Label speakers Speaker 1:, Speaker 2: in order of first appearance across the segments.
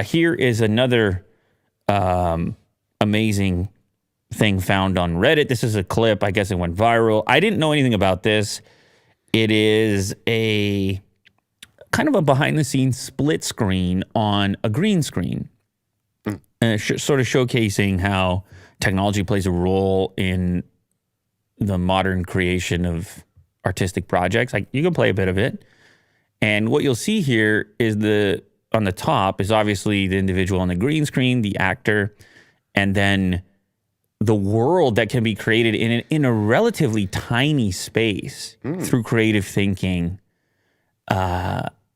Speaker 1: Here is another amazing thing found on Reddit. This is a clip. I guess it went viral. I didn't know anything about this. It is a kind of a behind-the-scenes split screen on a green screen, sort of showcasing how technology plays a role in the modern creation of artistic projects. Like, you can play a bit of it. And what you'll see here is on the top is obviously the individual on the green screen, the actor, and then the world that can be created in a relatively tiny space through creative thinking,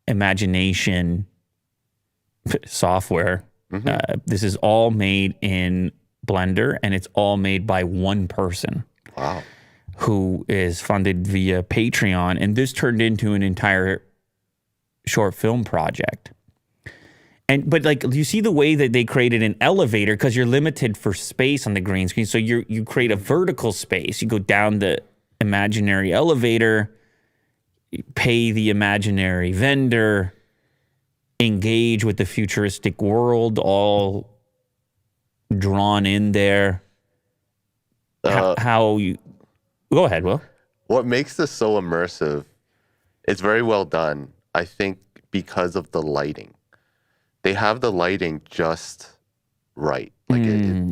Speaker 1: imagination, software. This is all made in Blender, and it's all made by one person.
Speaker 2: Wow. Who
Speaker 1: is funded via Patreon, and this turned into an entire short film project. But like, you see the way that they created an elevator, because you're limited for space on the green screen. So you create a vertical space. You go down the imaginary elevator, you pay the imaginary vendor, engage with the futuristic world, all drawn in there. How you... Go ahead, Will.
Speaker 2: What makes this so immersive, it's very well done, I think, because of the lighting. They have the lighting just right. Like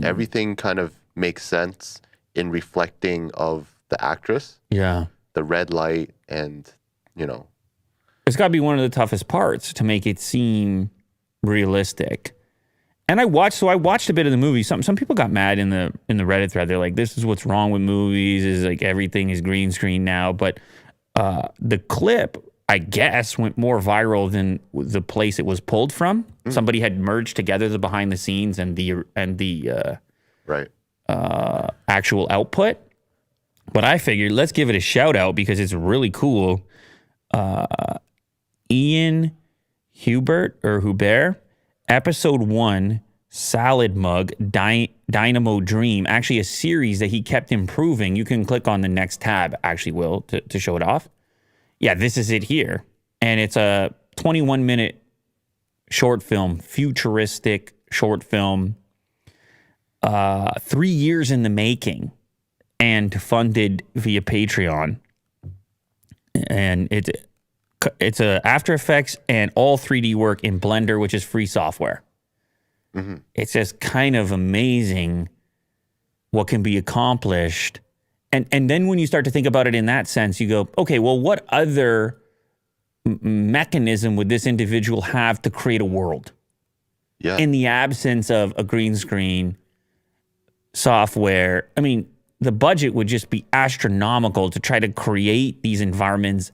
Speaker 2: everything kind of makes sense in reflecting of the actress.
Speaker 1: Yeah.
Speaker 2: The red light and,
Speaker 1: It's got to be one of the toughest parts to make it seem realistic. And I watched a bit of the movie. Some people got mad in the Reddit thread. They're like, "This is what's wrong with movies. Is like everything is green screen now." But the clip, I guess, went more viral than the place it was pulled from. Somebody had merged together the behind the scenes and the actual output. But I figured, let's give it a shout out because it's really cool. Ian Hubert. Episode 1, Salad Mug, Dynamo Dream, actually a series that he kept improving. You can click on the next tab, actually, Will, to show it off. Yeah, this is it here. And it's a 21-minute short film, futuristic short film, 3 years in the making, and funded via Patreon. And it's a After Effects and all 3D work in Blender, which is free software. It's just kind of amazing what can be accomplished. And then when you start to think about it in that sense, you go, okay, well, what other mechanism would this individual have to create a world? Yeah. In the absence of a green screen software, I mean, the budget would just be astronomical to try to create these environments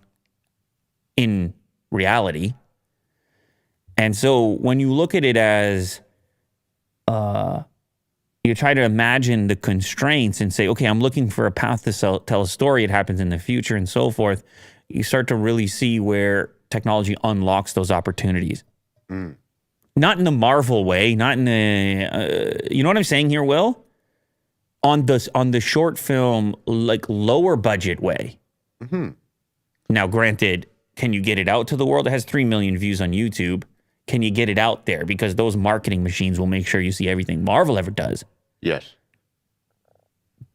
Speaker 1: in reality. And so when you look at it as you try to imagine the constraints and say, okay, I'm looking for a path to tell a story. It happens in the future and so forth. You start to really see where technology unlocks those opportunities. Not in the Marvel way, not in the, you know what I'm saying here, Will? On the short film, like lower budget way. Now, granted, can you get it out to the world? It has 3 million views on YouTube. Can you get it out there? Because those marketing machines will make sure you see everything Marvel ever does.
Speaker 2: Yes.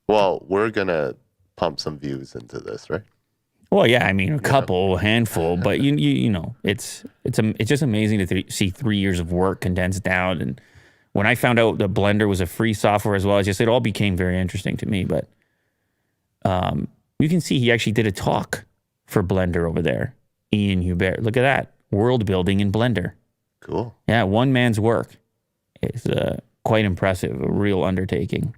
Speaker 2: Well, we're going to pump some views into this, right?
Speaker 1: Well, yeah, I mean, a handful, but you know, it's just amazing to see 3 years of work condensed down. And when I found out that Blender was a free software as well, it all became very interesting to me. But you can see he actually did a talk for Blender over there. Ian Hubert. Look at that. World building in Blender.
Speaker 2: Cool.
Speaker 1: Yeah, one man's work. It's quite impressive, a real undertaking.